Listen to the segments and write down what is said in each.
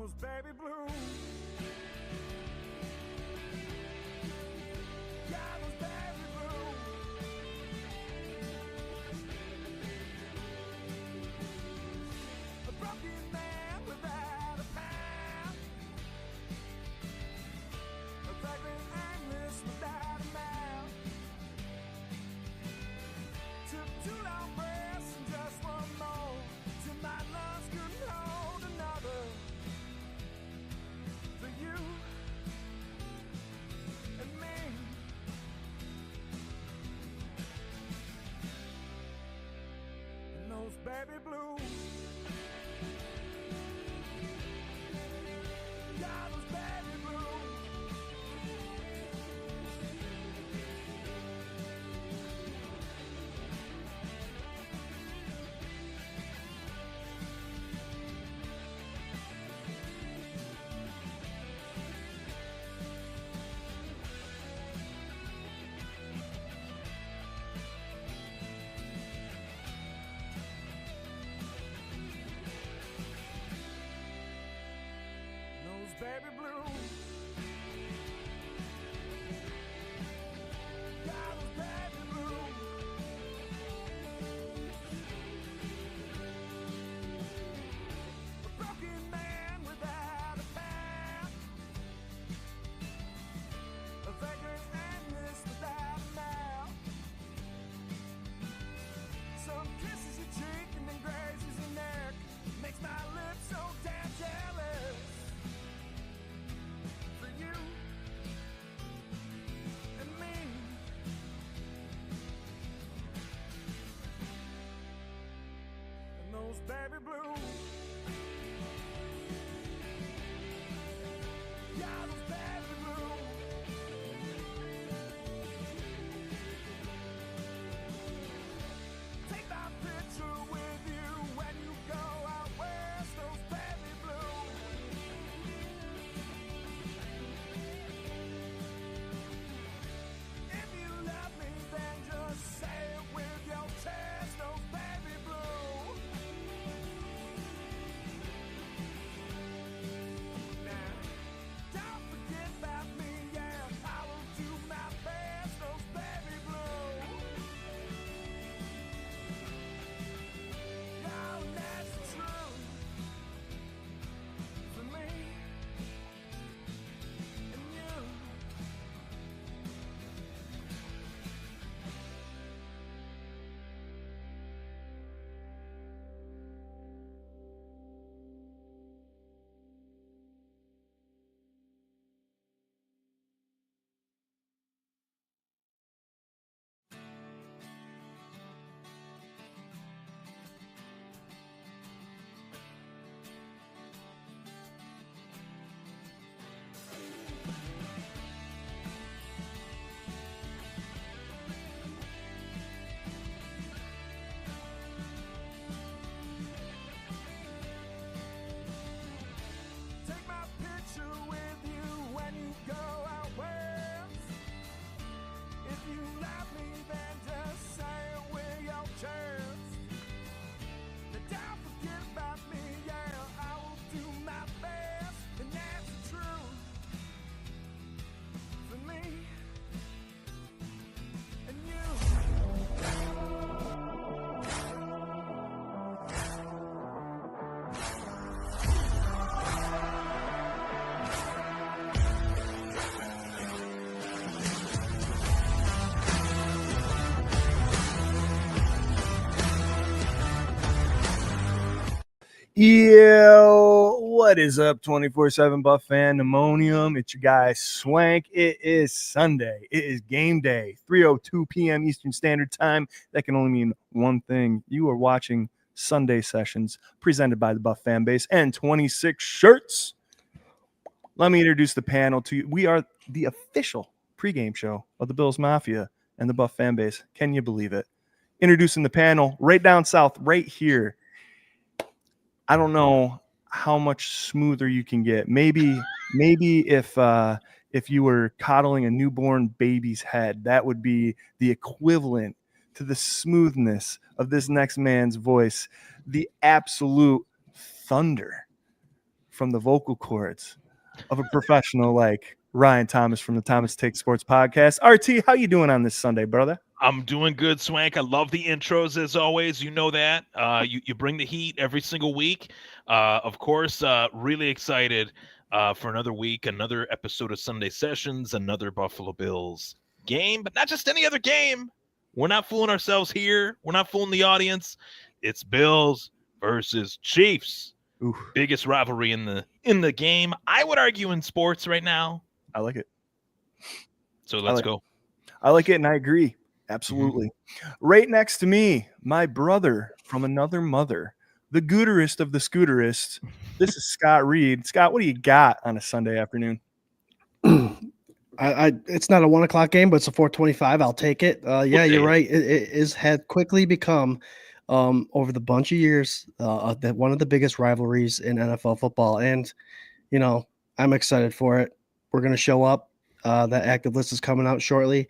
those baby blues. Yeah, those baby blues. A broken man without a path. A vagrant aimless without a mouth. Took 2 long breaths and just one more. Till my lungs couldn't hold another. For you and me. And those baby blues. Yeah, those baby blues. Those baby blues. Yeah, those baby blues. A broken man without a path. A vagrant aimless without a mouth. Some kisses your cheek and then grazes your neck. Makes my lips so damn jealous. For you and me. And those baby blues. Yeah, those baby blues. Take my picture with you when you go out west. Those baby blues. If you love me, then just say it with your chest. Those baby blues. Now, don't forget about me, yeah. I will do my best. Those baby blues. Yeah, that's true for me and you. Take my picture with you when you go out west. If you love me, then just say it with your chest. But don't forget about me, yeah. I will do my best, and that's the truth for me and you. Yo, what is up, 24/7 Buf Fandemonium? It's your guy Swank. It is Sunday. It is game day, 3:02 p.m. Eastern Standard Time. That can only mean one thing. You are watching Sunday Sessions presented by the Buf Fan Base and 26 Shirts. Let me introduce the panel to you. We are the official pregame show of the Bills Mafia and the Buf Fan Base. Can you believe it? Introducing the panel right down south, right here. I don't know how much smoother you can get. Maybe if you were coddling a newborn baby's head, that would be the equivalent to the smoothness of this next man's voice, the absolute thunder from the vocal cords of a professional like Ryan Thomas from the Thomas Take Sports Podcast. RT, how you doing on this Sunday, brother? I'm doing good, Swank. I love the intros as always. You know that. You bring the heat every single week. Of course, really excited for another week, another episode of Sunday Sessions, another Buffalo Bills game, but not just any other game. We're not fooling ourselves here. We're not fooling the audience. It's Bills versus Chiefs. Ooh, Biggest rivalry in the game. I would argue in sports right now. I like it. So let's go. I like it, and I agree. Absolutely. Right next to me, my brother from another mother, the gooderist of the scooterists. This is Scott Reed. Scott, what do you got on a Sunday afternoon? It's not a 1 o'clock game, but it's a 4:25. I'll take it. Yeah, you're right. It had quickly become, over the bunch of years, that one of the biggest rivalries in NFL football. And, I'm excited for it. We're going to show up. That active list is coming out shortly.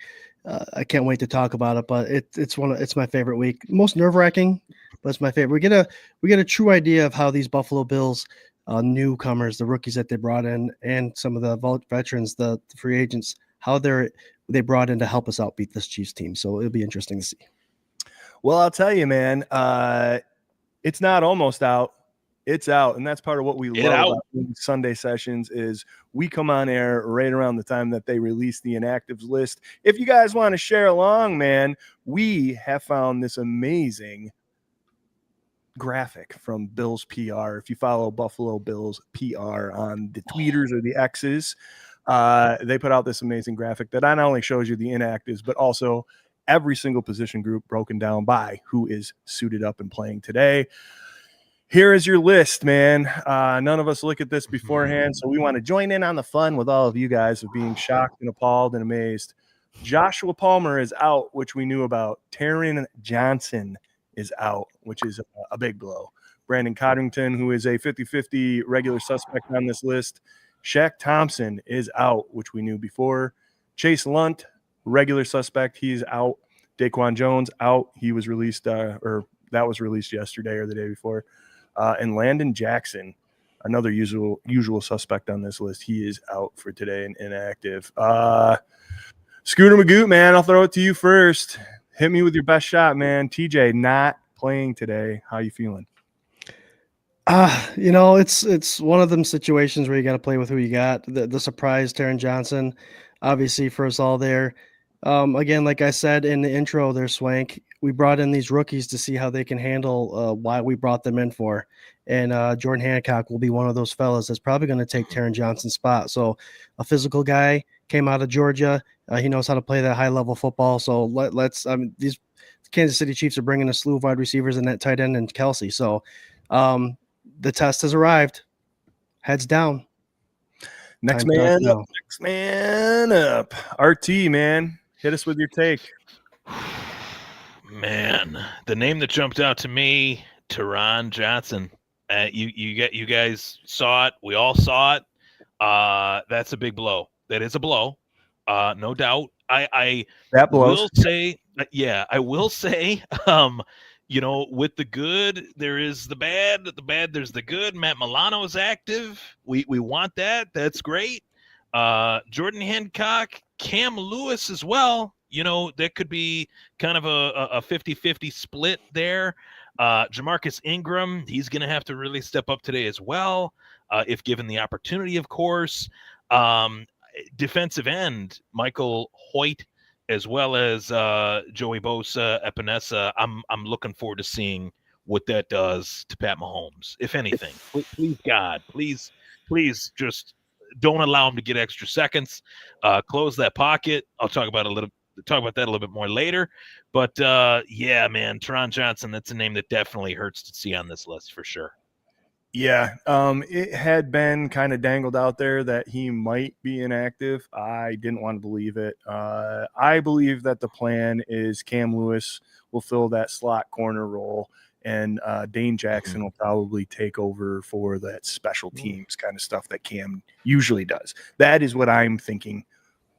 I can't wait to talk about it, but it's my favorite week. Most nerve-wracking, but it's my favorite. We get a true idea of how these Buffalo Bills newcomers, the rookies that they brought in, and some of the veterans, the free agents, how they brought in to help us out beat this Chiefs team. So it'll be interesting to see. Well, I'll tell you, man, it's not almost out. It's out, and that's part of what we love about Sunday Sessions is we come on air right around the time that they release the inactives list. If you guys want to share along, man, we have found this amazing graphic from Bills PR. If you follow Buffalo Bills PR on the tweeters or the X's, they put out this amazing graphic that not only shows you the inactives, but also every single position group broken down by who is suited up and playing today. Here is your list, man. None of us look at this beforehand, so we want to join in on the fun with all of you guys of being shocked and appalled and amazed. Joshua Palmer is out, which we knew about. Taron Johnson is out, which is a big blow. Brandon Codrington, who is a 50-50 regular suspect on this list. Shaq Thompson is out, which we knew before. Chase Lunt, regular suspect, he's out. Daquan Jones out. He was released, or that was released yesterday or the day before. And Landon Jackson, another usual suspect on this list. He is out for today and inactive. Scooter Magoo, man, I'll throw it to you first. Hit me with your best shot, man. TJ not playing today. How you feeling? It's one of them situations where you got to play with who you got. The surprise, Taron Johnson, obviously for us all there. Again, like I said in the intro there, Swank, we brought in these rookies to see how they can handle why we brought them in for. And Jordan Hancock will be one of those fellas that's probably going to take Taron Johnson's spot. So a physical guy, came out of Georgia. He knows how to play that high-level football. So these Kansas City Chiefs are bringing a slew of wide receivers and that tight end and Kelsey. So the test has arrived. Heads down. Next man up. RT, man. Hit us with your take. Man, the name that jumped out to me, Taron Johnson. You guys saw it. We all saw it. That's a big blow. That is a blow. No doubt. I will say, I will say, with the good, there is the bad. The bad, there's the good. Matt Milano is active. We want that. That's great. Jordan Hancock, Cam Lewis as well. That could be kind of a 50-50 split there. Jamarcus Ingram, he's going to have to really step up today as well, if given the opportunity, of course. Defensive end, Michael Hoyt, as well as Joey Bosa, Epinesa. I'm looking forward to seeing what that does to Pat Mahomes, if anything. Please, God, please just don't allow him to get extra seconds. Close that pocket. I'll talk about that a little bit more later. But yeah, man, Taron Johnson, that's a name that definitely hurts to see on this list for sure. Yeah, it had been kind of dangled out there that he might be inactive. I didn't want to believe it. I believe that the plan is Cam Lewis will fill that slot corner role, and Dane Jackson will probably take over for that special teams kind of stuff that Cam usually does. That is what I'm thinking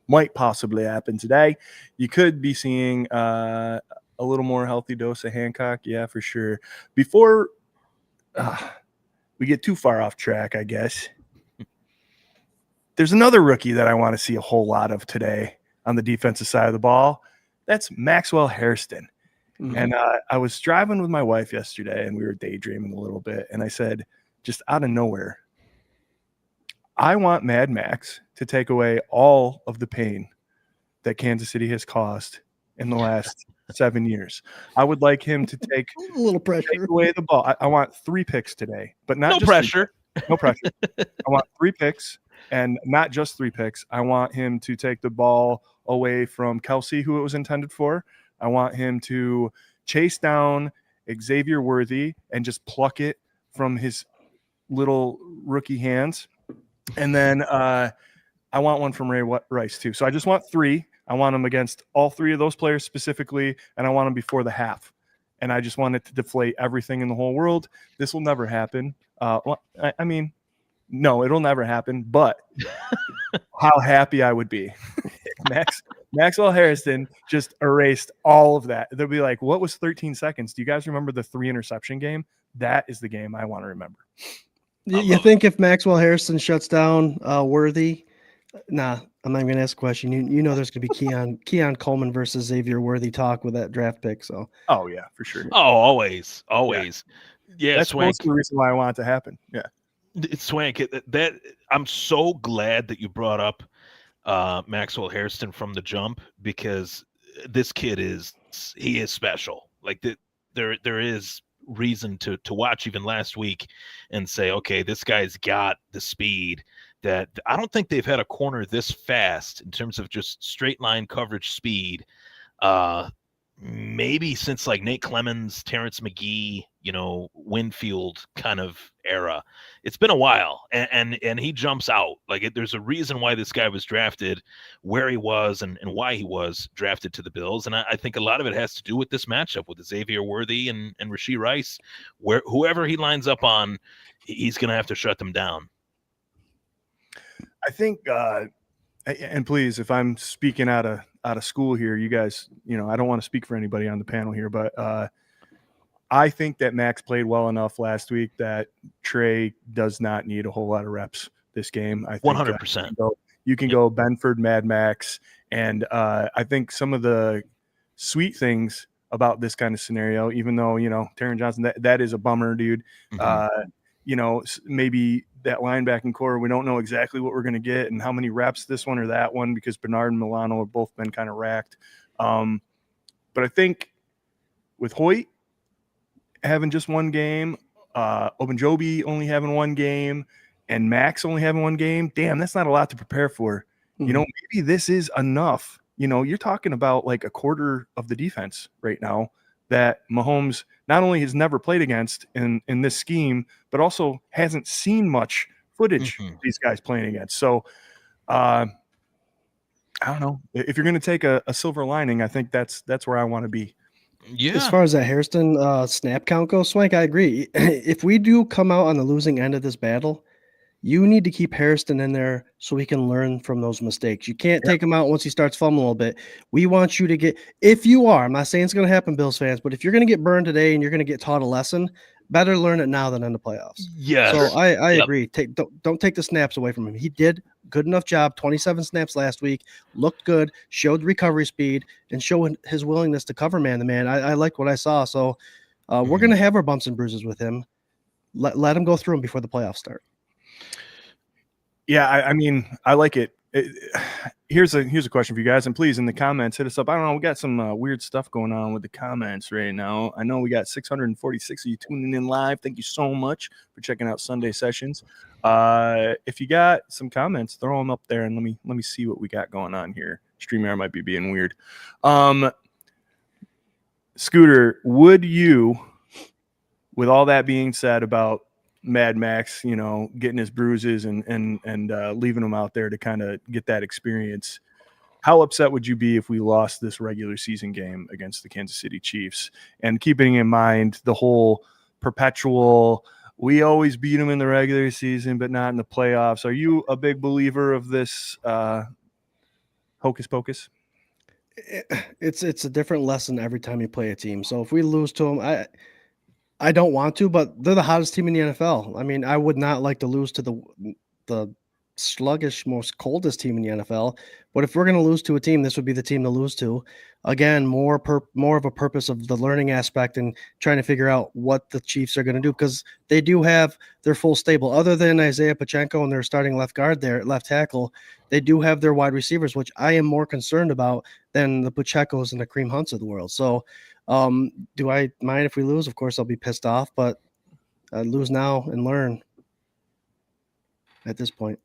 might possibly happen today. You could be seeing a little more healthy dose of Hancock. Yeah, for sure. Before we get too far off track, I guess. There's another rookie that I want to see a whole lot of today on the defensive side of the ball. That's Maxwell Hairston. Mhm. And I was driving with my wife yesterday, and we were daydreaming a little bit. And I said, just out of nowhere, I want Mad Max to take away all of the pain that Kansas City has caused in the last 7 years. I would like him to take A little pressure. away the ball. I want 3 picks today, but not No just pressure. no pressure. I want 3 picks, and not just 3 picks. I want him to take the ball away from Kelsey, who it was intended for. I want him to chase down Xavier Worthy and just pluck it from his little rookie hands. And then I want one from Ray Rice too. So I just want 3. I want them against all 3 of those players specifically, and I want them before the half. And I just want it to deflate everything in the whole world. This will never happen. Well, I mean, no, it'll never happen. But how happy I would be if Maxwell Hairston just erased all of that. They'll be like, what was 13 seconds? Do you guys remember the 3 interception game? That is the game I want to remember. You think if Maxwell Harrison shuts down Worthy, nah, I'm not even gonna ask a question. You know there's gonna be Keon Coleman versus Xavier Worthy talk with that draft pick. So Oh yeah, for sure. Oh, always. Yeah, That's Swank. mostly the reason why I want it to happen. Yeah. It's Swank. That I'm so glad that you brought up Maxwell Hairston from the jump, because this kid is special. Like there is reason to watch even last week and say, okay, this guy's got the speed that I don't think they've had a corner this fast in terms of just straight line coverage speed. Maybe since like Nate Clemens, Terrence McGee, Winfield kind of era. It's been a while, and he jumps out. Like there's a reason why this guy was drafted where he was and why he was drafted to the Bills. And I think a lot of it has to do with this matchup with Xavier Worthy and Rashee Rice, where whoever he lines up on, he's going to have to shut them down. I think, and please, if I'm speaking out of school here, you guys, I don't want to speak for anybody on the panel here, but I think that Max played well enough last week that Trey does not need a whole lot of reps this game. I think 100%. You can go Benford, Mad Max, and I think some of the sweet things about this kind of scenario, even though, Taron Johnson, that is a bummer, dude. Mm-hmm. Maybe that linebacking core, we don't know exactly what we're going to get and how many reps this one or that one, because Bernard and Milano have both been kind of racked. But I think with Hoyt having just one game, Ogunjobi only having one game, and Max only having one game, damn, that's not a lot to prepare for. Mhm. Maybe this is enough. You're talking about like a quarter of the defense right now that Mahomes not only has never played against in this scheme, but also hasn't seen much footage of these guys playing against. So I don't know. If you're going to take a silver lining, I think that's where I want to be. Yeah. As far as that Hairston snap count goes, Swank, I agree. If we do come out on the losing end of this battle, you need to keep Hairston in there so he can learn from those mistakes. You can't take him out once he starts fumbling a little bit. We want you to get, if you are, I'm not saying it's going to happen, Bills fans, but if you're going to get burned today and you're going to get taught a lesson, better learn it now than in the playoffs. Yes. So I agree. Don't take the snaps away from him. He did good enough job. 27 snaps last week, looked good, showed recovery speed, and showed his willingness to cover man to man. I like what I saw. So we're going to have our bumps and bruises with him. Let him go through them before the playoffs start. Yeah, I mean, I like it. Here's a question for you guys, and please in the comments hit us up. I don't know, we got some weird stuff going on with the comments right now. I know we got 646 of you tuning in live. Thank you so much for checking out Sunday sessions. If you got some comments, throw them up there and let me see what we got going on here. StreamYard might be being weird. Scooter, would you, with all that being said about Mad Max, getting his bruises and leaving him out there to kind of get that experience, how upset would you be if we lost this regular season game against the Kansas City Chiefs? And keeping in mind the whole perpetual, we always beat them in the regular season, but not in the playoffs. Are you a big believer of this hocus pocus? It's a different lesson every time you play a team. So if we lose to them, I don't want to, but they're the hottest team in the NFL. I mean, I would not like to lose to the sluggish, most coldest team in the NFL. But if we're going to lose to a team, this would be the team to lose to. Again, more of a purpose of the learning aspect and trying to figure out what the Chiefs are going to do, because they do have their full stable. Other than Isaiah Pacheco and their starting left guard there at left tackle, they do have their wide receivers, which I am more concerned about than the Pachecos and the Kareem Hunts of the world. So do I mind if we lose? Of course, I'll be pissed off, but lose now and learn at this point.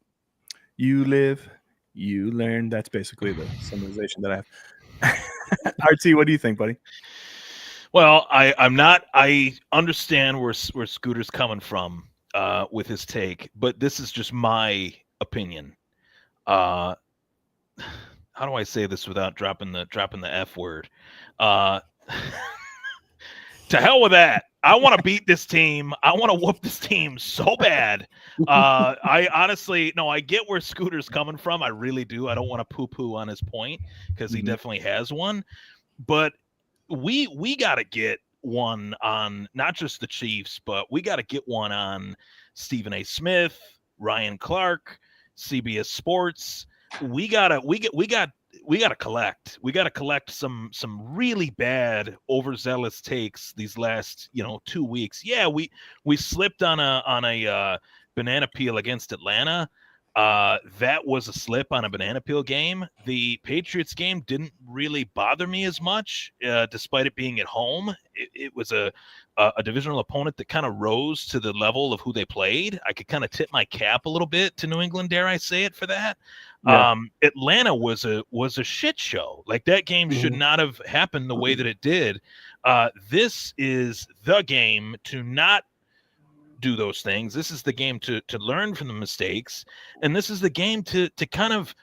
You live, you learn. That's basically the summarization that I have. RT, what do you think, buddy? Well, I understand where Scooter's coming from with his take, but this is just my opinion. How do I say this without dropping the F word? To hell with that. I want to beat this team. I want to whoop this team so bad. I honestly, no, I get where Scooter's coming from. I really do. I don't want to poo-poo on his point, because he definitely has one. But we got to get one on not just the Chiefs, but we got to get one on Stephen A. Smith, Ryan Clark, CBS Sports. We got to collect. We got to collect some really bad overzealous takes these last 2 weeks. Yeah, we slipped on a banana peel against Atlanta. That was a slip on a banana peel game. The Patriots game didn't really bother me as much, despite it being at home. It was a divisional opponent that kind of rose to the level of who they played. I could kind of tip my cap a little bit to New England, dare I say it, for that. Yeah. Atlanta was a shit show. Like, that game should not have happened the way that it did. This is the game to not do those things. This is the game to learn from the mistakes, and this is the game to kind of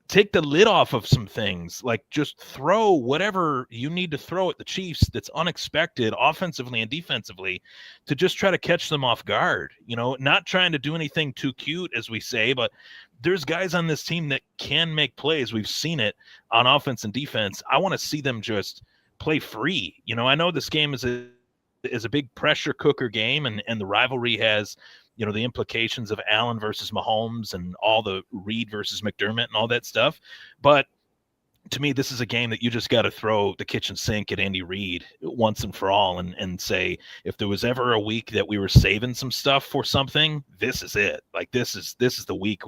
take the lid off of some things. Like, just throw whatever you need to throw at the Chiefs that's unexpected offensively and defensively, to just try to catch them off guard. Not trying to do anything too cute, as we say, but there's guys on this team that can make plays. We've seen it on offense and defense. I want to see them just play free. I know this game is a big pressure cooker game, and the rivalry has the implications of Allen versus Mahomes and all the Reed versus McDermott and all that stuff. But to me, this is a game that you just got to throw the kitchen sink at Andy Reid once and for all, and say, if there was ever a week that we were saving some stuff for something, this is it. Like, this is the week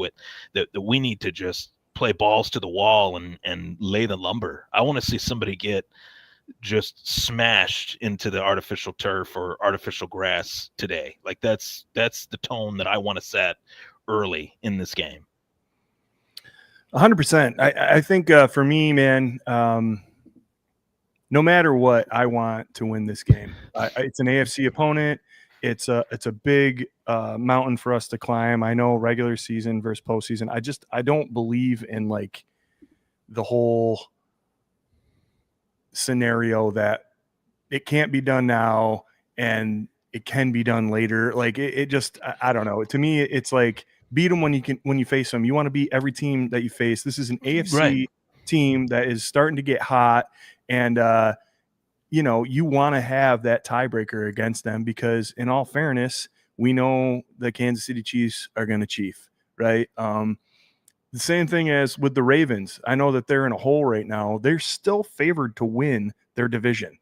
that we need to just play balls to the wall and lay the lumber. I want to see somebody get just smashed into the artificial turf or artificial grass today. Like, that's the tone that I want to set early in this game. 100%. I think for me, man, no matter what, I want to win this game. It's an AFC opponent. It's a big mountain for us to climb. I know regular season versus postseason. I don't believe in like the whole scenario that it can't be done now and it can be done later. Like, it just, I don't know. To me, it's like, beat them when you face them. You want to beat every team that you face. This is an AFC team that is starting to get hot, and you want to have that tiebreaker against them, because in all fairness, we know the Kansas City Chiefs are going to chief, right? The same thing as with the Ravens. I know that they're in a hole right now. They're still favored to win their division.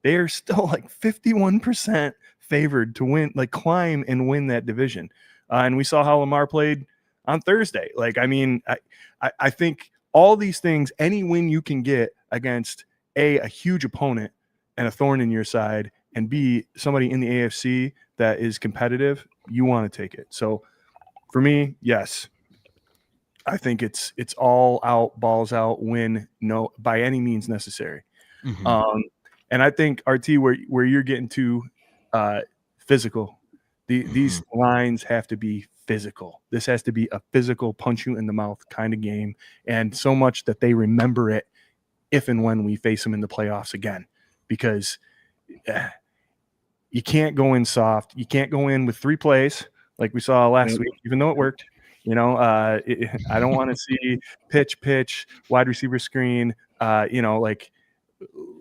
They are still like 51% favored to win, like climb and win that division. And we saw how Lamar played on Thursday. Like, I mean, I think all these things, any win you can get against a huge opponent and a thorn in your side, and B, somebody in the AFC that is competitive, you want to take it. So for me, yes, I think it's all out, balls out, win, no, by any means necessary. And I think, RT, where you're getting to, physical. These lines have to be physical. This has to be a physical, punch you in the mouth kind of game, and so much that they remember it if and when we face them in the playoffs again, because you can't go in soft. You can't go in with 3 plays like we saw last week, even though it worked. I don't want to see pitch, wide receiver screen. Like,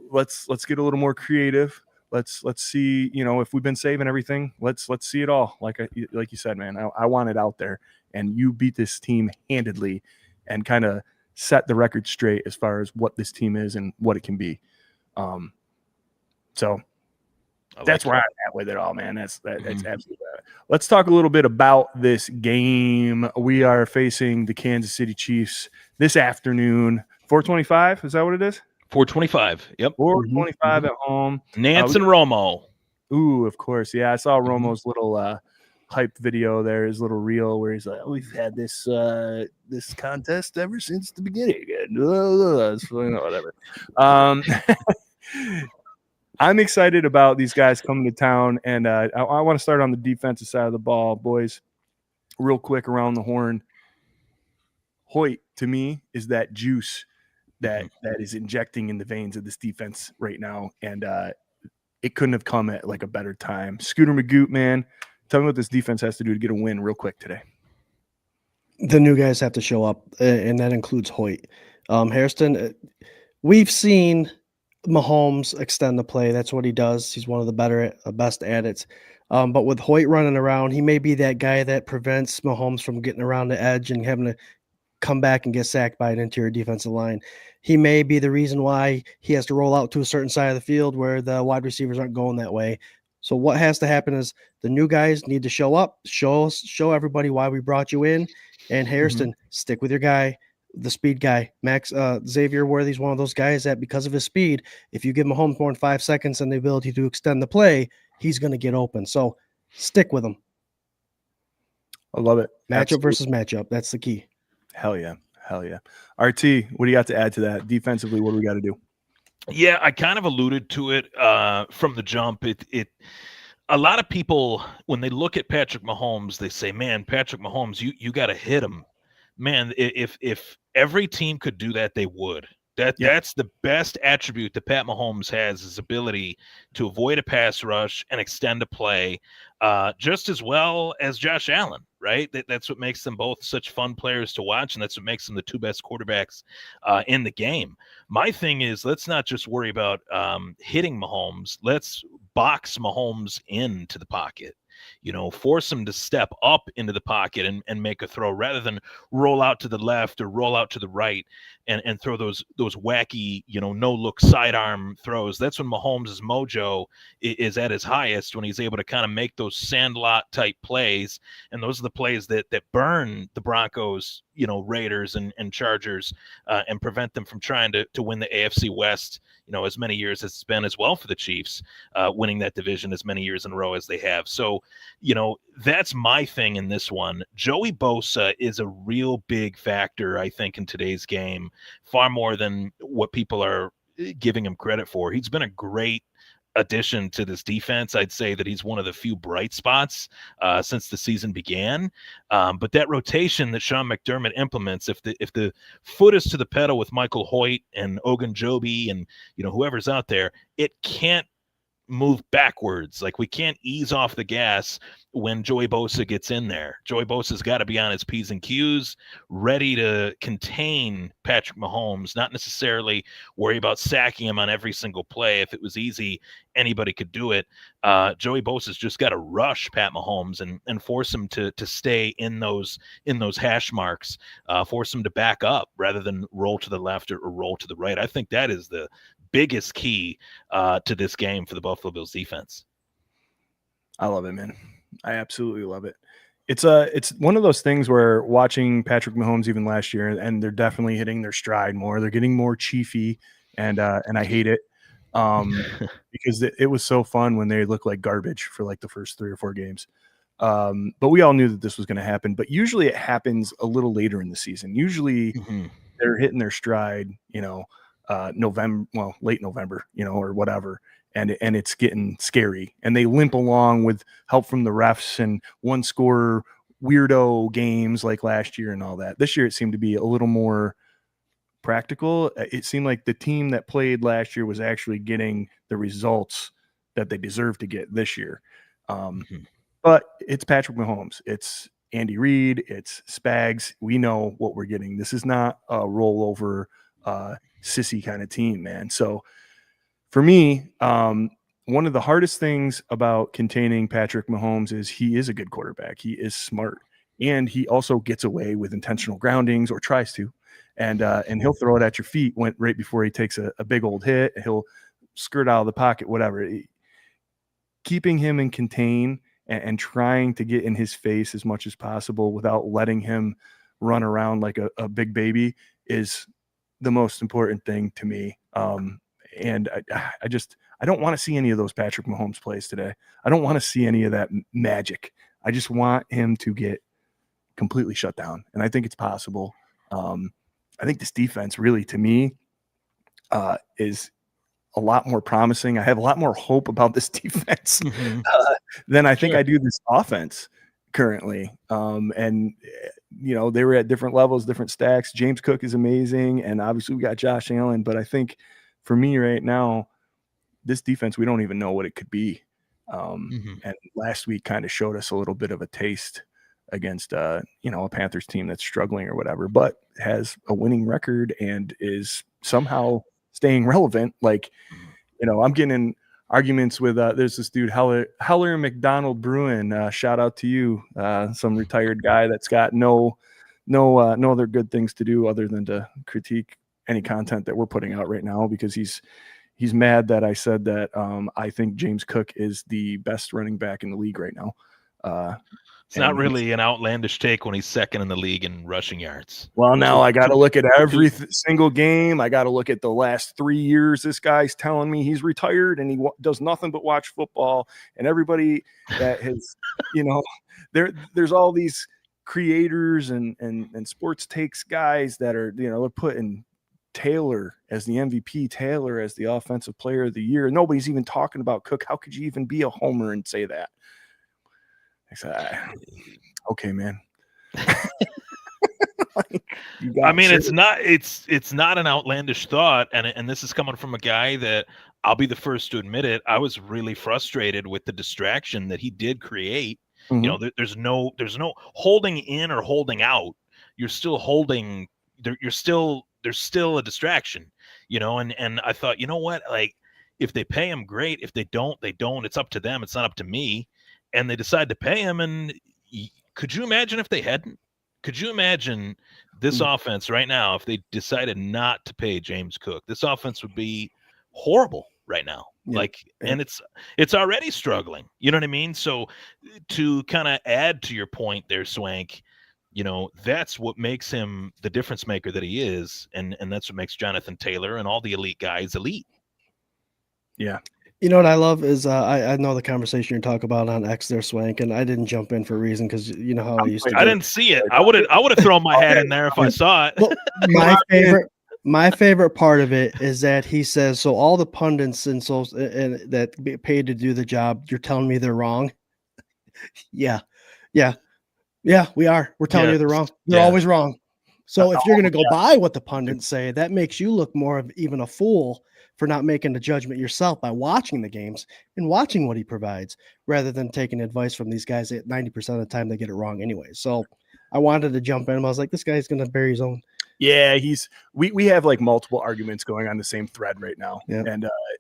let's get a little more creative. let's see, if we've been saving everything, let's see it all. Like you said, man, I want it out there, and you beat this team handedly and kind of set the record straight as far as what this team is and what it can be. So that's where I'm at with it all, man. That's absolutely right. Let's talk a little bit about this game. We are facing the Kansas City Chiefs this afternoon. 4:25, is that what it is? 4:25. Yep. 4:25 at home. Nance and Romo. Ooh, of course. Yeah, I saw Romo's little hype video there, his little reel where he's like, we've had this contest ever since the beginning. Whatever. I'm excited about these guys coming to town, and I want to start on the defensive side of the ball, boys. Real quick around the horn. Hoyt, to me, is that juice that is injecting in the veins of this defense right now, and it couldn't have come at like a better time. Scooter Magoo, man, tell me what this defense has to do to get a win real quick today. The new guys have to show up, and that includes Hoyt. Hairston, we've seen Mahomes extend the play. That's what he does. He's one of the best at it. But with Hoyt running around, he may be that guy that prevents Mahomes from getting around the edge and having to come back and get sacked by an interior defensive line. He may be the reason why he has to roll out to a certain side of the field where the wide receivers aren't going that way. So what has to happen is the new guys need to show up, show everybody why we brought you in. And Hairston, stick with your guy, the speed guy. Max Xavier Worthy's one of those guys that because of his speed, if you give Mahomes more than 5 seconds and the ability to extend the play, he's going to get open. So stick with him. I love it. Matchup versus matchup. That's the key. Hell yeah. RT, what do you got to add to that? Defensively, what do we got to do? Yeah, I kind of alluded to it from the jump. A lot of people, when they look at Patrick Mahomes, they say, man, Patrick Mahomes, you got to hit him. Man, if every team could do that, they would. That's the best attribute that Pat Mahomes has, his ability to avoid a pass rush and extend a play just as well as Josh Allen, right? That's what makes them both such fun players to watch, and that's what makes them the two best quarterbacks in the game. My thing is, let's not just worry about hitting Mahomes. Let's box Mahomes into the pocket. Force him to step up into the pocket and make a throw rather than roll out to the left or roll out to the right and throw those wacky, no-look sidearm throws. That's when Mahomes' mojo is at his highest, when he's able to kind of make those sandlot-type plays, and those are the plays that burn the Broncos, Raiders and Chargers and prevent them from trying to win the AFC West, as many years as it's been as well for the Chiefs, winning that division as many years in a row as they have. So, that's my thing in this one. Joey Bosa is a real big factor, I think, in today's game, far more than what people are giving him credit for. He's been a great addition to this defense. I'd say that he's one of the few bright spots since the season began. But that rotation that Sean McDermott implements, if the foot is to the pedal with Michael Hoyt and Ogunjobi and whoever's out there, it can't move backwards. Like, we can't ease off the gas when Joey Bosa gets in there. Joey Bosa's got to be on his P's and Q's, ready to contain Patrick Mahomes, not necessarily worry about sacking him on every single play. If it was easy, anybody could do it. Joey Bosa's just got to rush Pat Mahomes and force him to stay in those hash marks, force him to back up rather than roll to the left or roll to the right. I think that is the biggest key to this game for the Buffalo Bills defense. I love it, man. I absolutely love it. It's one of those things where watching Patrick Mahomes even last year, and they're definitely hitting their stride more. They're getting more chiefy, and I hate it because it was so fun when they looked like garbage for like the first 3 or 4 games. But we all knew that this was going to happen. But usually it happens a little later in the season. Usually they're hitting their stride, November, late November, or whatever. And it's getting scary, and they limp along with help from the refs and one score weirdo games like last year and all that. This year, it seemed to be a little more practical. It seemed like the team that played last year was actually getting the results that they deserve to get this year. But it's Patrick Mahomes. It's Andy Reid. It's Spags. We know what we're getting. This is not a rollover, sissy kind of team, man. So for me, one of the hardest things about containing Patrick Mahomes is he is a good quarterback. He is smart, and he also gets away with intentional groundings, or tries to, and he'll throw it at your feet right before he takes a big old hit. He'll skirt out of the pocket, whatever. Keeping him in contain and trying to get in his face as much as possible without letting him run around like a big baby is the most important thing to me. And I don't want to see any of those Patrick Mahomes plays today. I don't want to see any of that magic. I just want him to get completely shut down. And I think it's possible. I think this defense really, to me, is a lot more promising. I have a lot more hope about this defense than I think I do this offense currently. And, you know, they were at different levels, different stacks. James Cook is amazing. And obviously we got Josh Allen. But I think for me right now, this defense, we don't even know what it could be. And last week kind of showed us a little bit of a taste against, you know, a Panthers team that's struggling or whatever, but has a winning record and is somehow staying relevant. Like, you know, I'm getting in arguments with, there's this dude, Heller McDonald Bruin, shout out to you, some retired guy that's got no other good things to do other than to critique any content that we're putting out right now, because he's mad that I said that I think James Cook is the best running back in the league right now. It's not really an outlandish take when he's second in the league in rushing yards. Well, now I got to look at every single game. I got to look at the last 3 years. This guy's telling me he's retired and he does nothing but watch football. And everybody that has, you know, there's all these creators and sports takes guys that are, you know, they're putting Taylor as the MVP, Taylor as the offensive player of the year. Nobody's even talking about Cook. How could you even be a homer and say that? I said, okay, man. I mean, it's not an outlandish thought, and this is coming from a guy that, I'll be the first to admit it, I was really frustrated with the distraction that he did create. You know, there's no holding in or holding out. You're still holding. There's still a distraction. You know, and I thought, you know what, like, if they pay him, great. If they don't, they don't. It's up to them. It's not up to me. And they decide to pay him. And could you imagine if they hadn't? Could you imagine this offense right now if they decided not to pay James Cook? This offense would be horrible right now. And it's already struggling. You know what I mean? So to kind of add to your point there, Swank, you know, that's what makes him the difference maker that he is. And that's what makes Jonathan Taylor and all the elite guys elite. Yeah. You know what I love is I know the conversation you're talking about on X there, Swank, and I didn't jump in for a reason because you know how I used to. I didn't see it. I would have thrown my hat in there if I saw it. Well, my favorite part of it is that he says, so all the pundits and that get paid to do the job, you're telling me they're wrong. Yeah, we are. We're telling you they're wrong. They're always wrong. So if you're going to go by what the pundits say, that makes you look more of even a fool for not making the judgment yourself by watching the games and watching what he provides, rather than taking advice from these guys at 90% of the time they get it wrong anyway. So I wanted to jump in. I was like, this guy's going to bury his own. Yeah, we have like multiple arguments going on the same thread right now. Yep.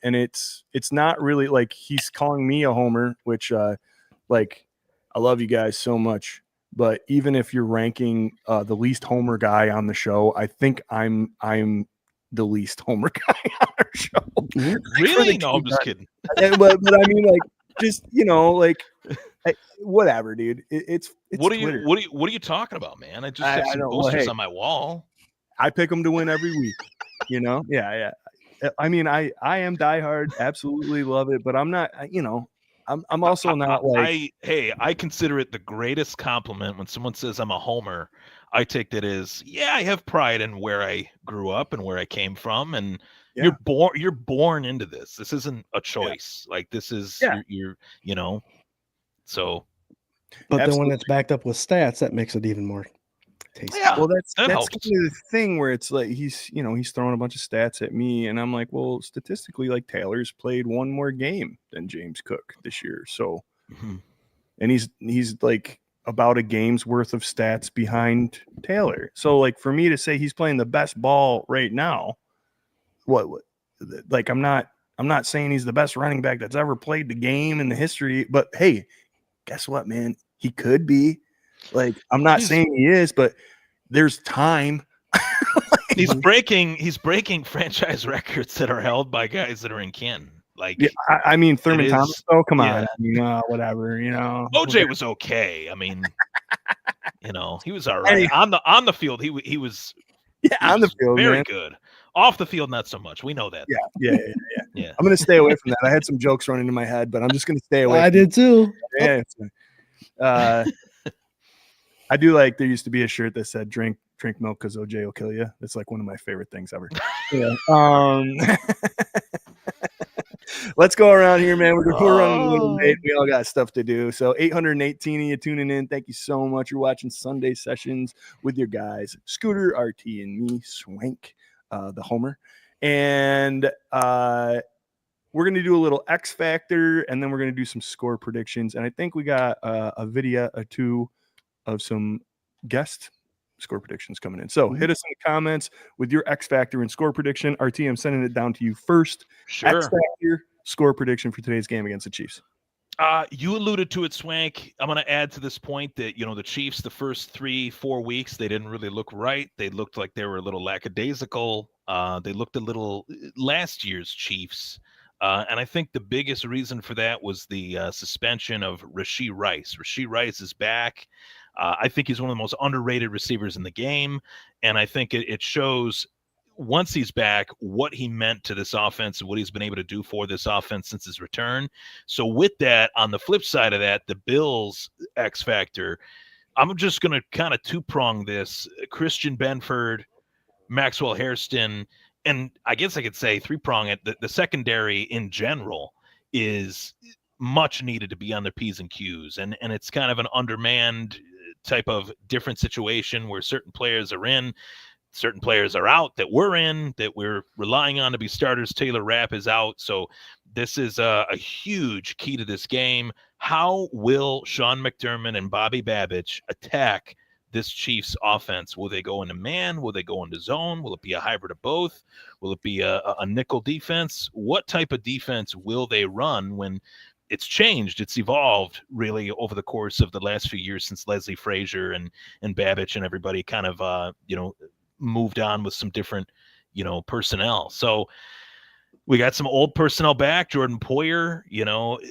And it's not really like he's calling me a homer, which like I love you guys so much. But even if you're ranking the least homer guy on the show, I think I'm the least homer guy on our show. Really? No, I'm just kidding. But I mean, like, just, you know, like, whatever, dude. It's what are Twitter. What are you talking about, man? I just have some posters on my wall. I pick them to win every week. You know? Yeah. I mean, I am diehard. Absolutely love it. But I'm not. You know, I'm also not like. I consider it the greatest compliment when someone says I'm a homer. I take that as, I have pride in where I grew up and where I came from, and you're born into this. This isn't a choice. Like, this is you're you know. So, but then when it's backed up with stats, that makes it even more tasty. Yeah, well, that's kind of the thing where it's like he's throwing a bunch of stats at me, and I'm like, well, statistically, like, Taylor's played one more game than James Cook this year, so, and he's like about a game's worth of stats behind Taylor. So, like, for me to say he's playing the best ball right now, what like, I'm not I'm not saying he's the best running back that's ever played the game in the history, but hey, guess what, man? He could be. Like, I'm not saying he is, but there's time. He's breaking franchise records that are held by guys that are in Canton. Like, yeah, I mean, Thurman Thomas. Oh, come on, whatever. OJ was okay. I mean, he was all right on the field. He was on the field, very man. good. Off the field, not so much. We know that. Yeah. I'm gonna stay away from that. I had some jokes running in my head, but I'm just gonna stay away. I did too. Yeah. I do like. There used to be a shirt that said "Drink milk because OJ will kill you." That's like one of my favorite things ever. Yeah. Let's go around here, man. We're running a little late. We all got stuff to do. So 818 of you tuning in. Thank you so much. You're watching Sunday Sessions with your guys, Scooter, RT, and me, Swank, the Homer. And we're going to do a little X Factor, and then we're going to do some score predictions. And I think we got a video or two of some guest score predictions coming in. So hit us in the comments with your X Factor and score prediction. RT, I'm sending it down to you first. Sure. X Factor score prediction for today's game against the Chiefs. You alluded to it, Swank. I'm going to add to this point that, the Chiefs, the first 3-4 weeks, they didn't really look right. They looked like they were a little lackadaisical. They looked a little last year's Chiefs. And I think the biggest reason for that was the suspension of Rashee Rice. Rashee Rice is back. I think he's one of the most underrated receivers in the game. And I think it shows once he's back what he meant to this offense and what he's been able to do for this offense since his return. So with that, on the flip side of that, the Bills X Factor, I'm just going to kind of two-prong this. Christian Benford, Maxwell Hairston, and I guess I could say three-prong it. The secondary in general is much needed to be on their P's and Q's. And it's kind of an undermanned type of different situation where certain players are in, certain players are out that we're in, that we're relying on to be starters. Taylor Rapp is out. So this is a huge key to this game. How will Sean McDermott and Bobby Babich attack this Chiefs offense? Will they go into man? Will they go into zone? Will it be a hybrid of both? Will it be a nickel defense? What type of defense will they run when it's changed? It's evolved really over the course of the last few years since Leslie Frazier and Babich and everybody kind of, moved on with some different, personnel. So we got some old personnel back. Jordan Poyer,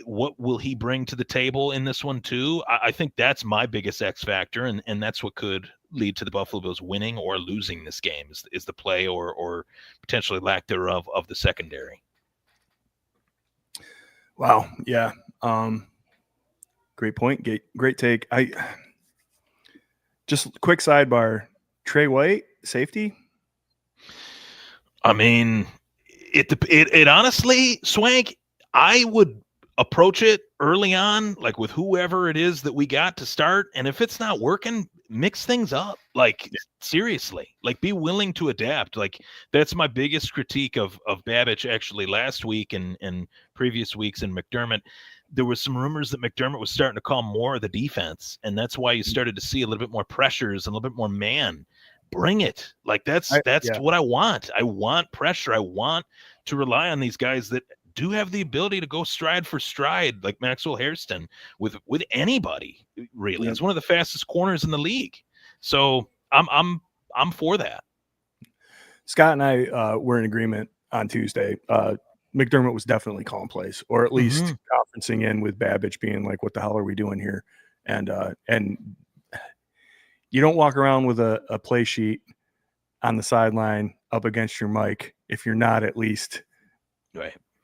what will he bring to the table in this one too? I think that's my biggest X factor, and that's what could lead to the Buffalo Bills winning or losing this game is the play or potentially lack thereof of the secondary. Wow. Yeah. Great point. Great take. Just quick sidebar. Trey White, safety. I mean, it honestly, Swank, I would approach it early on, like with whoever it is that we got to start. And if it's not working, mix things up. Seriously, be willing to adapt. That's my biggest critique of Babich actually last week and previous weeks in McDermott. There was some rumors that McDermott was starting to call more of the defense. And that's why you started to see a little bit more pressures and a little bit more man. Bring it. That's what I want. I want pressure. I want to rely on these guys that do have the ability to go stride for stride, like Maxwell Hairston with anybody, really. It's one of the fastest corners in the league. So I'm for that. Scott and I were in agreement on Tuesday. McDermott was definitely calling plays, or at least conferencing in with Babich being like, what the hell are we doing here? And you don't walk around with a play sheet on the sideline up against your mic if you're not at least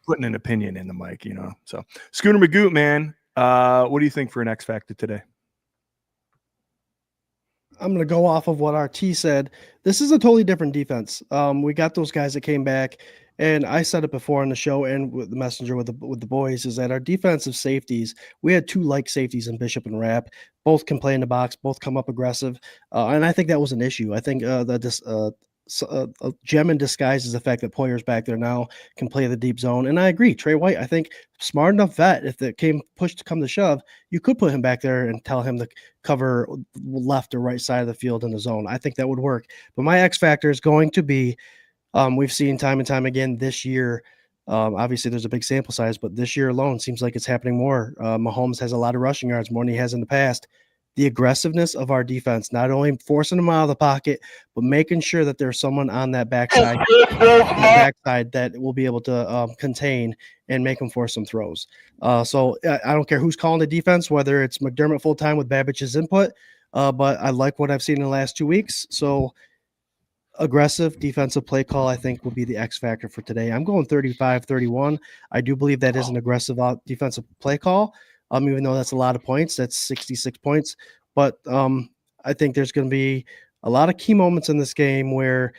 putting an opinion in the mic, So Schooner Magoo, man, what do you think for an X Factor today? I'm going to go off of what RT said. This is a totally different defense. We got those guys that came back, and I said it before on the show and with the messenger with the boys, is that our defensive safeties, we had two safeties in Bishop and Rapp. Both can play in the box, both come up aggressive. And I think that was an issue. I think a gem in disguise is the fact that Poyer's back there now, can play the deep zone. And I agree, Trey White, I think smart enough vet, if it came push to come to shove, you could put him back there and tell him to cover left or right side of the field in the zone. I think that would work. But my X factor is going to be, we've seen time and time again this year, Obviously, there's a big sample size, but this year alone seems like it's happening more. Mahomes has a lot of rushing yards, more than he has in the past. The aggressiveness of our defense, not only forcing them out of the pocket, but making sure that there's someone on that backside, that will be able to contain and make them force some throws. So I don't care who's calling the defense, whether it's McDermott full-time with Babbich's input, but I like what I've seen in the last 2 weeks. So aggressive defensive play call, I think, will be the X factor for today. I'm going 35-31. I do believe that is an aggressive defensive play call. Even though that's a lot of points, that's 66 points. But I think there's going to be a lot of key moments in this game where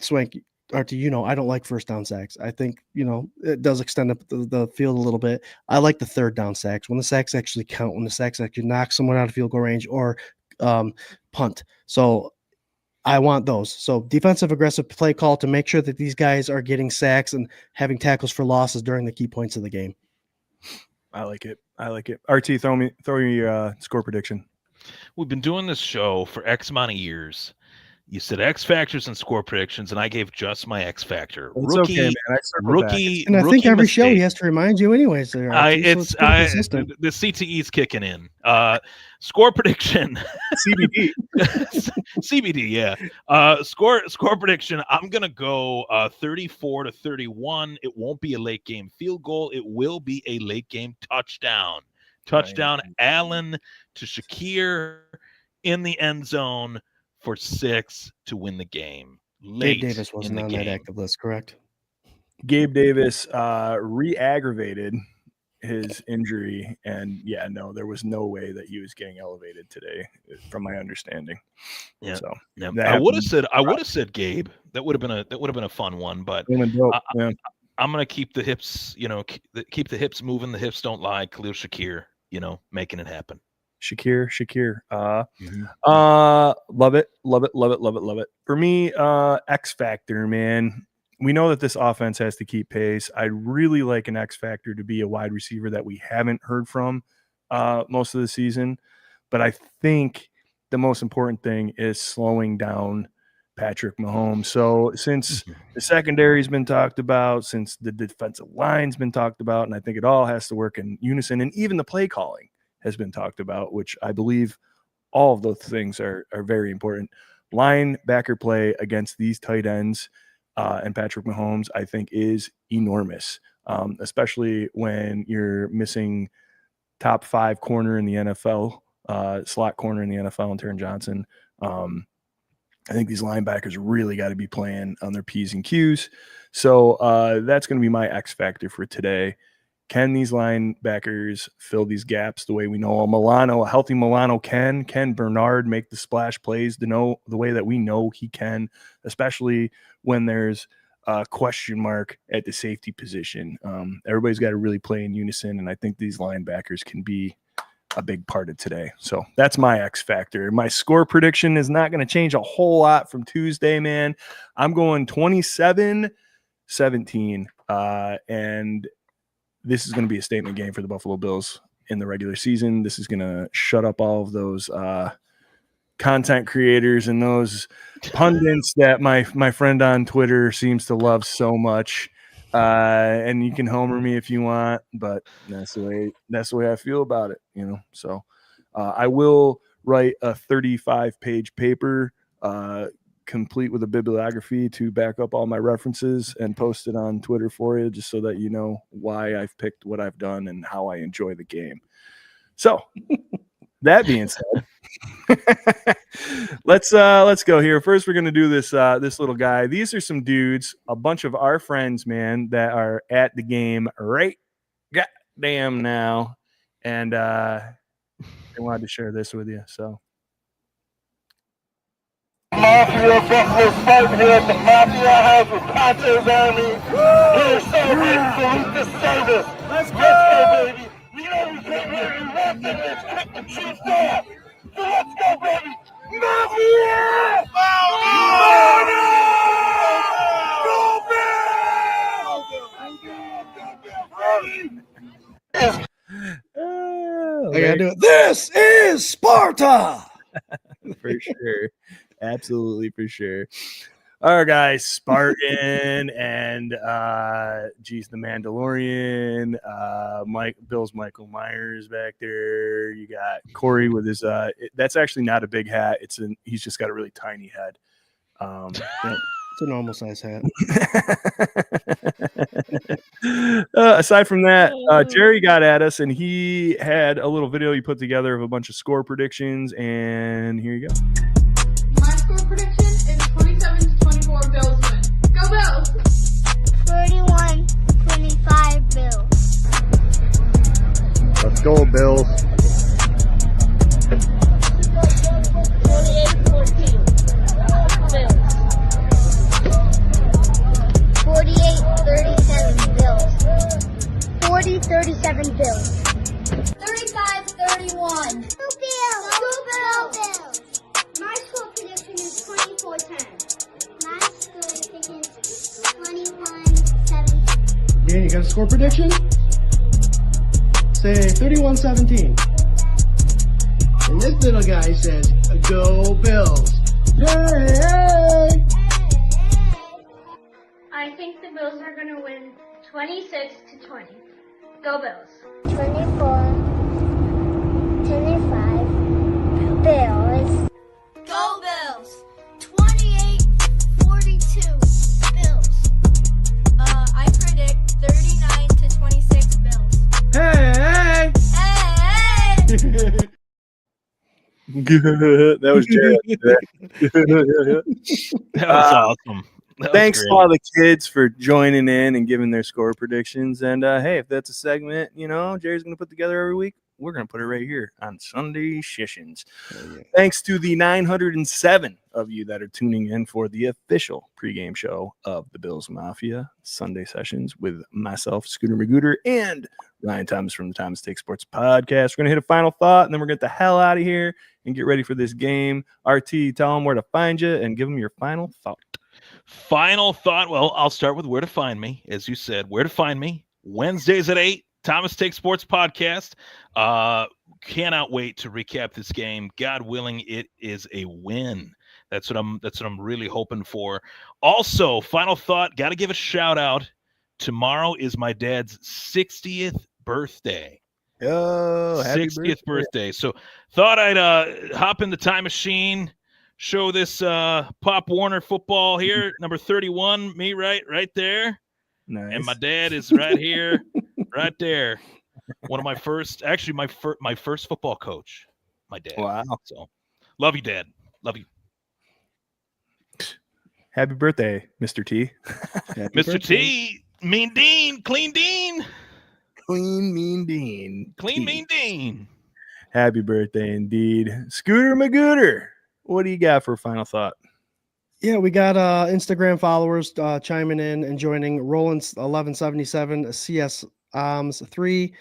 Swank, Artie, I don't like first down sacks. I think, it does extend up the field a little bit. I like the third down sacks, when the sacks actually count, when the sacks actually knock someone out of field goal range or punt. So I want those. So defensive aggressive play call to make sure that these guys are getting sacks and having tackles for losses during the key points of the game. I like it. RT, throw me your score prediction. We've been doing this show for X amount of years. You said X factors and score predictions, and I gave just my X factor. It's okay, man. Rookie, and I think every show he has to remind you anyways. The CTE's kicking in. Score prediction. CBD. CBD, yeah. Score prediction. I'm gonna go 34-31. It won't be a late game field goal. It will be a late game touchdown. Touchdown, Allen to Shakir in the end zone for 6 to win the game. Gabe Davis wasn't on that active list, correct? Gabe Davis re-aggravated his injury, and there was no way that he was getting elevated today, from my understanding. Yeah, so I would have said Gabe. That would have been a fun one, but I'm gonna keep the hips. Keep the hips moving. The hips don't lie. Khalil Shakir, making it happen. Shakir. Love it. For me, X factor, man. We know that this offense has to keep pace. I'd really like an X factor to be a wide receiver that we haven't heard from most of the season. But I think the most important thing is slowing down Patrick Mahomes. So since the secondary's been talked about, since the defensive line's been talked about, and I think it all has to work in unison, and even the play calling has been talked about, which I believe all of those things are very important. Linebacker play against these tight ends and Patrick Mahomes, I think, is enormous, especially when you're missing top 5 corner in the NFL, slot corner in the NFL, and Taron Johnson. I think these linebackers really got to be playing on their P's and Q's. So that's going to be my X factor for today. Can these linebackers fill these gaps the way we know a healthy Milano can? Can Bernard make the splash plays the way that we know he can, especially when there's a question mark at the safety position? Everybody's got to really play in unison, and I think these linebackers can be a big part of today. So that's my X factor. My score prediction is not going to change a whole lot from Tuesday, man. I'm going 27-17, and this is going to be a statement game for the Buffalo Bills in the regular season. This is going to shut up all of those content creators and those pundits that my friend on Twitter seems to love so much. And you can homer me if you want, but that's the way I feel about it, So I will write a 35-page paper complete with a bibliography to back up all my references and post it on Twitter for you, just so that you know why I've picked what I've done and how I enjoy the game. So that being said, let's go here. First, we're going to do this little guy. These are some dudes, a bunch of our friends, man, that are at the game right goddamn now. And they wanted to share this with you. So Mafia Buffalo fighting here at the Mafia House with Poncho's Army. We're celebrating salute the service. Let's go, baby. We know we came here and left and let's kick the Chiefs off. So let's go, baby. Mafia! I gotta do it. This is Sparta. For sure. Absolutely, for sure. Our guy Spartan and the Mandalorian, Bill's Michael Myers back there. You got Corey with his that's actually not a big hat. He's just got a really tiny head. It's a normal size hat. Aside from that, Jerry got at us and he had a little video he put together of a bunch of score predictions, and here you go. My score prediction is 27-24 Bills win. Go Bills! 31-25 Bills. Let's go, Bills. 28-14 Bills. 48-37 Bills. 40-37 Bills. 35-31. Go Bills! Go Bills! My score prediction is 24-10. My score prediction is 21-17. Dan, you got a score prediction? Say 31-17. And this little guy says, "Go Bills!" Yay! I think the Bills are going to win 26-20. Go Bills. 24-25 Bills. Go Bills. 28-42 Bills. I predict 39-26 Bills. Hey! Hey! That was Jerry. That was awesome. That was Thanks great. to all the kids for joining in and giving their score predictions. And hey, if that's a segment, Jerry's going to put together every week, we're going to put it right here on Sunday Sessions. Thanks to the 907 of you that are tuning in for the official pregame show of the Bills Mafia Sunday Sessions with myself, Scooter Magooter, and Ryan Thomas from the Thomas Take Sports Podcast. We're going to hit a final thought, and then we're going to get the hell out of here and get ready for this game. RT, tell them where to find you and give them your final thought. Final thought. Well, I'll start with where to find me. As you said, where to find me. Wednesdays at 8, Thomas Take Sports Podcast. Cannot wait to recap this game. God willing, it is a win. That's what I'm really hoping for. Also, final thought, got to give a shout out. Tomorrow is my dad's 60th birthday. Oh, happy 60th birthday. So thought I'd hop in the time machine, show this Pop Warner football here, number 31, me right there. Nice. And my dad is right here, right there. One of my first, actually my first football coach, my dad. Wow. So love you, Dad. Love you. Happy birthday, Mr. T. Mr. T, Mean Dean, Clean Dean. Clean Mean Dean. Clean T. Mean Dean. Happy birthday indeed. Scooter Magooter, what do you got for a final thought? Yeah, we got Instagram followers chiming in and joining. Roland's 1177, CS 3,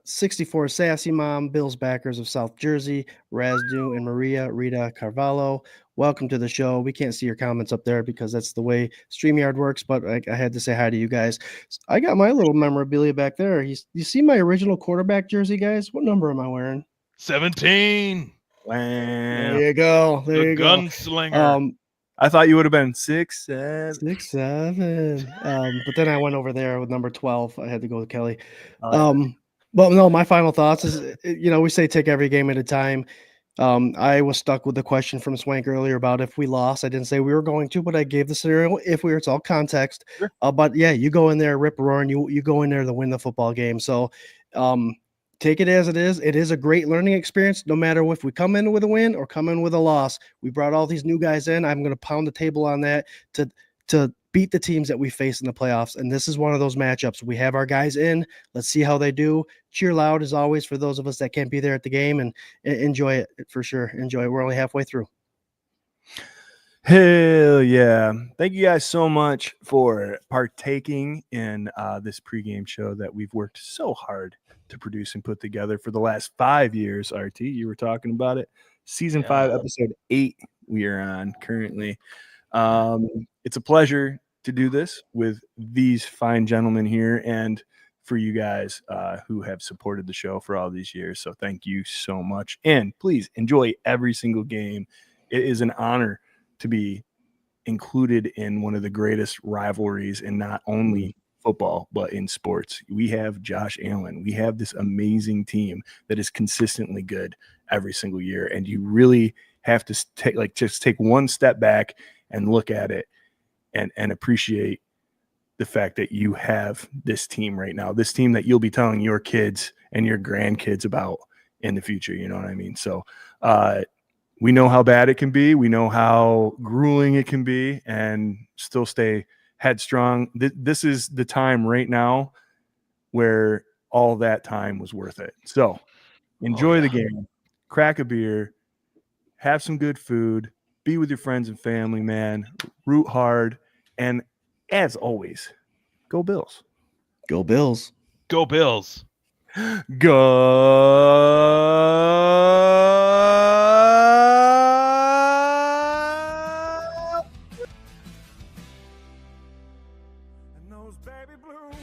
64 Sassy Mom, Bills backers of South Jersey, Razdu and Maria Rita Carvalho. Welcome to the show. We can't see your comments up there because that's the way StreamYard works, but I had to say hi to you guys. I got my little memorabilia back there. You see my original quarterback jersey, guys? What number am I wearing? 17. Wow. There you go. There The you go. gunslinger. I thought you would have been 6, 7. 6, 7. But then I went over there with number 12. I had to go with Kelly. Oh, But no, my final thoughts is, we say take every game at a time. I was stuck with the question from Swank earlier about if we lost. I didn't say we were going to, but I gave the scenario if we were. It's all context. Sure. But yeah, you go in there, rip roaring. You go in there to win the football game. So take it as it is. It is a great learning experience, no matter if we come in with a win or come in with a loss. We brought all these new guys in. I'm going to pound the table on that to beat the teams that we face in the playoffs. And this is one of those matchups. We have our guys in. Let's see how they do. Cheer loud as always for those of us that can't be there at the game, and enjoy it for sure. Enjoy it. We're only halfway through. Hell yeah. Thank you guys so much for partaking in this pregame show that we've worked so hard to produce and put together for the last 5 years. RT, you were talking about it. Season 5, episode 8 we are on currently. It's a pleasure to do this with these fine gentlemen here and for you guys who have supported the show for all these years. So thank you so much. And please enjoy every single game. It is an honor to be included in one of the greatest rivalries in not only football, but in sports. We have Josh Allen. We have this amazing team that is consistently good every single year. And you really have to just take one step back and look at it and appreciate the fact that you have this team right now, this team that you'll be telling your kids and your grandkids about in the future. You know what I mean? So we know how bad it can be. We know how grueling it can be, and still stay headstrong. This is the time right now where all that time was worth it. So enjoy the game, crack a beer, have some good food, be with your friends and family, man, root hard. And as always, go Bills. Go Bills. Go Bills. Go. And those baby blues